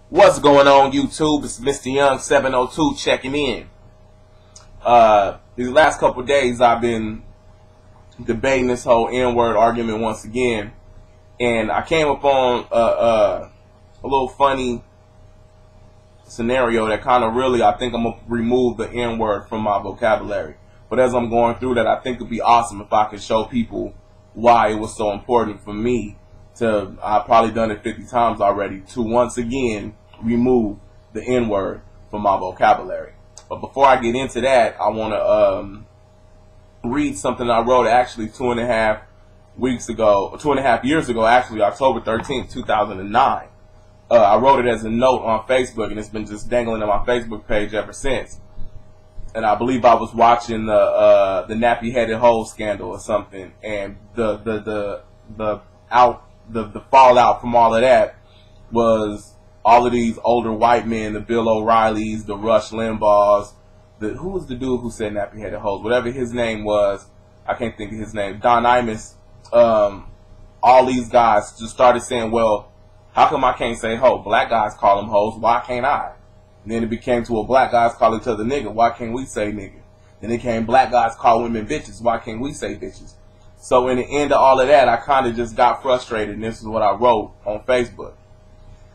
What's going on, YouTube? It's Mr. Young 702 checking in. These last couple of days I've been debating this whole N-word argument once again, and I came upon a little funny scenario that kind of really, I think I'm going to remove the N-word from my vocabulary. But as I'm going through that, I think it would be awesome if I could show people why it was so important for me to, I've probably done it 50 times already, to once again remove the N-word from my vocabulary. But before I get into that, I want to read something I wrote actually 2.5 years ago, actually October 13th, 2009. I wrote it as a note on Facebook, and it's been just dangling on my Facebook page ever since. And I believe I was watching the nappy-headed hole scandal or something, and the fallout from all of that was all of these older white men, the Bill O'Reillys, the Rush Limbaughs, who was the dude who said nappy-headed holes? Whatever his name was, I can't think of his name. Don Imus. All these guys just started saying, well, how come I can't say ho? Black guys call them hoes. Why can't I? And then it became to, well, black guys call each other nigga. Why can't we say nigga? Then it came, black guys call women bitches. Why can't we say bitches? So in the end of all of that, I kind of just got frustrated, and this is what I wrote on Facebook.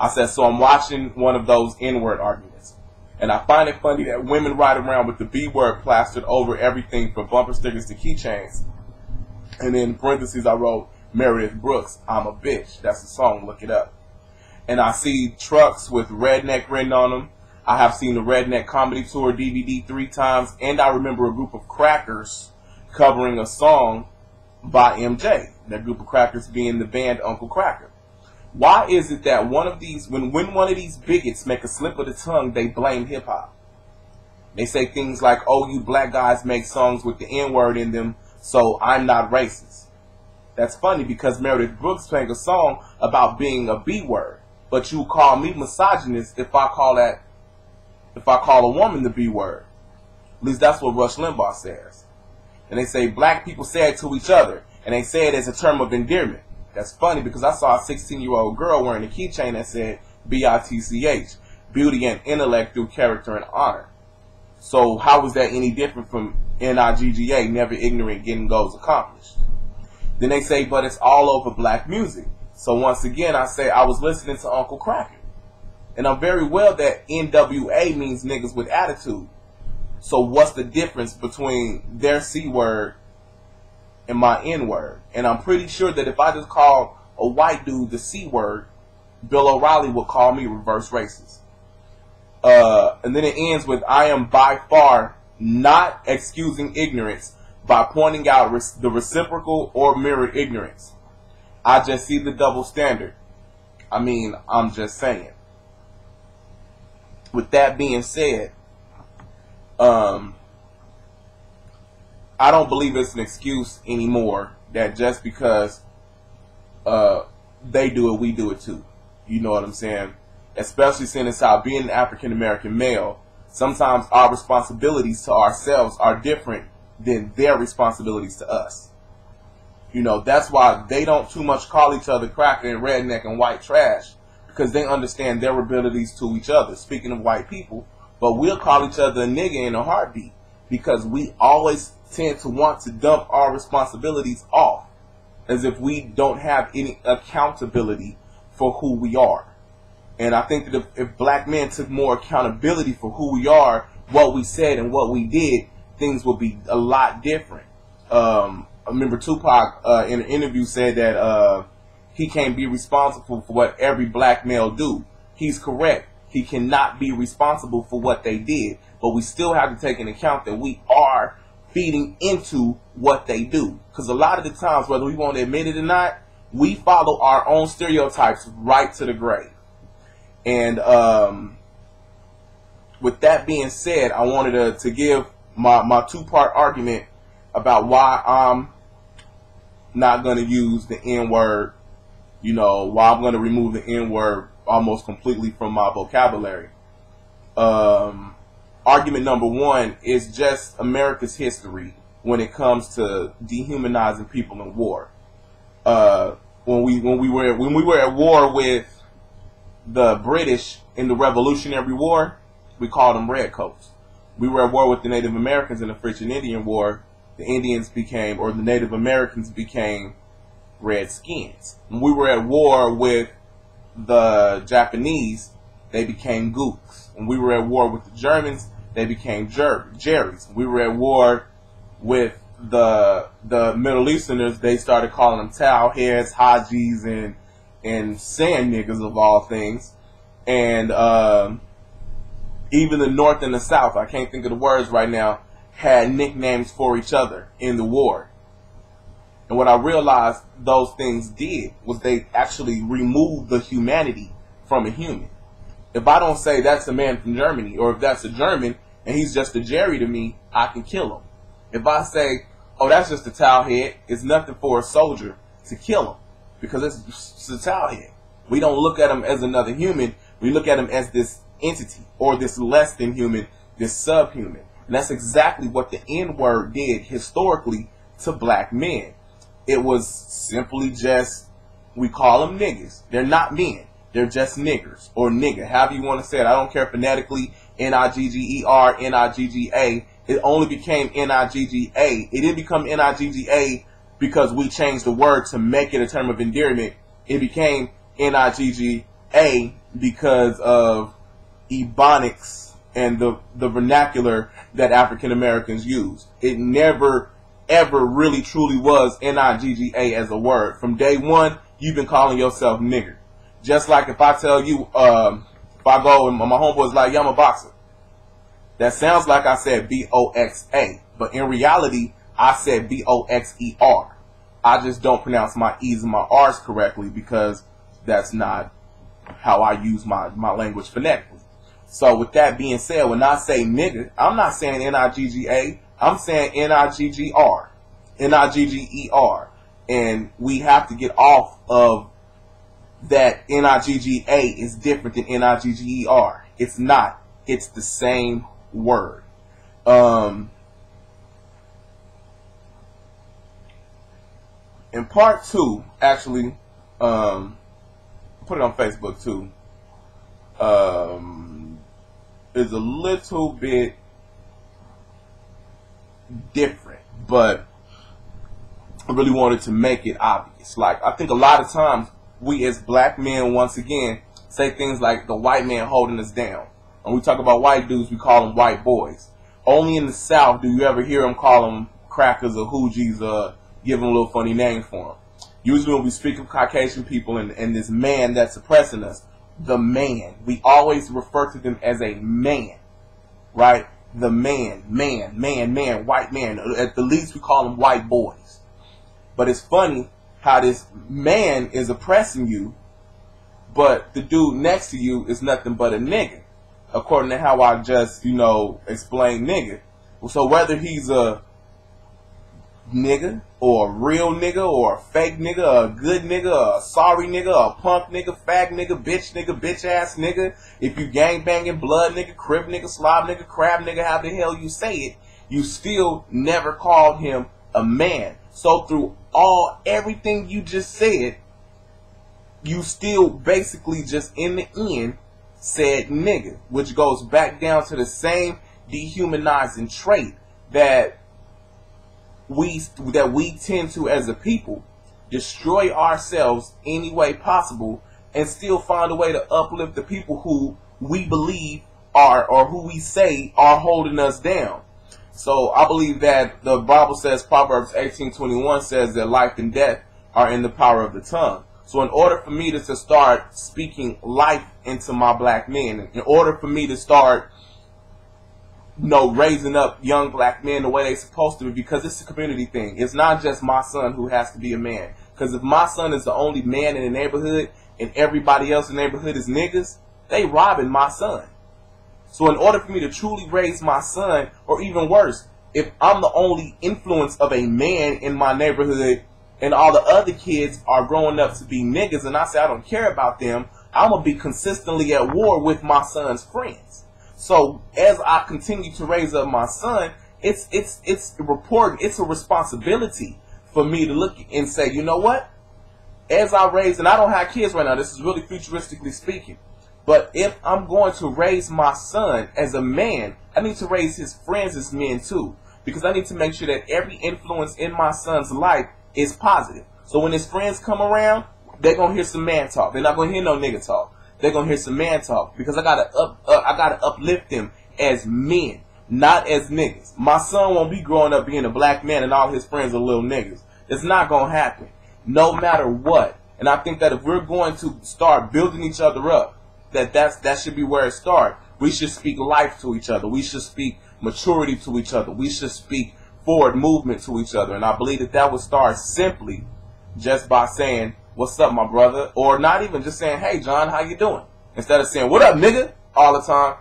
I said, so I'm watching one of those N-word arguments, and I find it funny that women ride around with the B-word plastered over everything from bumper stickers to keychains. And in parentheses, I wrote, Meredith Brooks, I'm a bitch. That's the song, look it up. And I see trucks with redneck written on them. I have seen the Redneck Comedy Tour DVD 3 times, and I remember a group of crackers covering a song by MJ. That group of crackers being the band Uncle Kracker. Why is it that one of these, when one of these bigots make a slip of the tongue, they blame hip-hop? They say things like, oh, you black guys make songs with the N-word in them, so I'm not racist. That's funny because Meredith Brooks sang a song about being a B-word, but you call me misogynist if I call a woman the B-word. At least that's what Rush Limbaugh says. And they say black people say it to each other, and they say it as a term of endearment. That's funny because I saw a 16-year-old girl wearing a keychain that said B-I-T-C-H, beauty and intellect through character and honor. So how is that any different from N-I-G-G-A, never ignorant, getting goals accomplished? Then they say, but it's all over black music. So once again, I say I was listening to Uncle Kracker. And I'm very well that NWA means niggas with attitude. So what's the difference between their C-word and my N-word? And I'm pretty sure that if I just call a white dude the C-word, Bill O'Reilly would call me reverse racist. And then it ends with, I am by far not excusing ignorance by pointing out the reciprocal or mirrored ignorance. I just see the double standard. I mean, I'm just saying. With that being said, I don't believe it's an excuse anymore that just because they do it, we do it too. You know what I'm saying? Especially since how being an African American male, sometimes our responsibilities to ourselves are different than their responsibilities to us. You know, that's why they don't too much call each other cracker and redneck and white trash, because they understand their abilities to each other. Speaking of white people, but we'll call each other a nigga in a heartbeat because we always tend to want to dump our responsibilities off as if we don't have any accountability for who we are. And I think that if black men took more accountability for who we are, what we said and what we did, things would be a lot different. I remember Tupac in an interview said that he can't be responsible for what every black male do. He's correct. He cannot be responsible for what they did. But we still have to take into account that we are feeding into what they do. Because a lot of the times, whether we want to admit it or not, we follow our own stereotypes right to the grave. And with that being said, I wanted to give my two-part argument about why I'm not going to use the N-word, you know, why I'm going to remove the N-word almost completely from my vocabulary. Argument number one is just America's history when it comes to dehumanizing people in war. When we were at war with the British in the Revolutionary War, we called them redcoats. We were at war with the Native Americans in the French and Indian War. The Indians became, or the Native Americans became, redskins. When we were at war with the Japanese, they became gooks. When we were at war with the Germans, they became Jerrys. We were at war with the Middle Easterners, they started calling them towel heads, hajis, and sand niggas of all things. And even the North and the South, I can't think of the words right now, had nicknames for each other in the war. And what I realized those things did was they actually removed the humanity from a human. If I don't say that's a man from Germany, or if that's a German and he's just a Jerry to me, I can kill him. If I say, oh, that's just a towel head, it's nothing for a soldier to kill him, because it's a towel head. We don't look at him as another human. We look at him as this entity, or this less than human, this subhuman. And that's exactly what the N-word did historically to black men. It was simply just, we call them niggas. They're not men. They're just niggers, or nigga, however you want to say it. I don't care phonetically, N-I-G-G-E-R, N-I-G-G-A. It only became N-I-G-G-A. It didn't become N-I-G-G-A because we changed the word to make it a term of endearment. It became N-I-G-G-A because of Ebonics and the vernacular that African Americans use. It never, ever really truly was N-I-G-G-A as a word. From day one, you've been calling yourself nigger. Just like if I tell you, if I go and my homeboy's like, yeah, I'm a boxer. That sounds like I said B-O-X-A. But in reality, I said B-O-X-E-R. I just don't pronounce my E's and my R's correctly because that's not how I use my language phonetically. So with that being said, when I say nigga, I'm not saying N-I-G-G-A. I'm saying N-I-G-G-R. N-I-G-G-E-R. And we have to get off of that N-I-G-G-A is different than N-I-G-G-E-R. It's not. It's the same word. In part two, actually, put it on Facebook too, is a little bit different, but I really wanted to make it obvious. Like, I think a lot of times we as black men, once again, say things like the white man holding us down. When we talk about white dudes, we call them white boys. Only in the South do you ever hear them call them crackers or hoogies, give them a little funny name for them. Usually when we speak of Caucasian people and this man that's oppressing us, the man, we always refer to them as a man, right? The man, white man. At the least we call them white boys. But it's funny how this man is oppressing you, but the dude next to you is nothing but a nigga, according to how I just, explained nigga. So whether he's a nigga, or a real nigga, or a fake nigga, a good nigga, a sorry nigga, a punk nigga, fag nigga, bitch ass nigga, if you gang banging, blood nigga, crip nigga, slob nigga, crab nigga, how the hell you say it, you still never called him a man. So through everything you just said, you still basically just in the end said nigga, which goes back down to the same dehumanizing trait that we tend to, as a people, destroy ourselves any way possible and still find a way to uplift the people who we believe are, or who we say are holding us down. So I believe that the Bible says, Proverbs 18:21 says that life and death are in the power of the tongue. So in order for me to start speaking life into my black men, in order for me to start raising up young black men the way they're supposed to be, because it's a community thing. It's not just my son who has to be a man. Because if my son is the only man in the neighborhood and everybody else in the neighborhood is niggas, they robbing my son. So in order for me to truly raise my son, or even worse, if I'm the only influence of a man in my neighborhood and all the other kids are growing up to be niggas and I say I don't care about them, I'm going to be consistently at war with my son's friends. So as I continue to raise up my son, it's a responsibility for me to look and say, you know what? As I raise, and I don't have kids right now, this is really futuristically speaking, But if I'm going to raise my son as a man, I need to raise his friends as men too. Because I need to make sure that every influence in my son's life is positive. So when his friends come around, they're going to hear some man talk. They're not going to hear no nigga talk. They're going to hear some man talk. Because I got to uplift them as men, not as niggas. My son won't be growing up being a black man and all his friends are little niggas. It's not going to happen, no matter what. And I think that if we're going to start building each other up, that should be where it starts. We should speak life to each other. We should speak maturity to each other. We should speak forward movement to each other. And I believe that would start simply just by saying, what's up, my brother? Or not even just saying, hey, John, how you doing? Instead of saying, what up, nigga? All the time.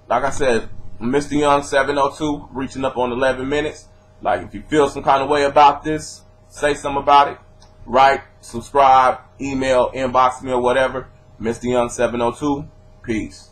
Like I said, Mr. Young 702, reaching up on 11 minutes. Like, if you feel some kind of way about this, say something about it. Write, subscribe, email, inbox me, or whatever. Mr. Young 702, peace.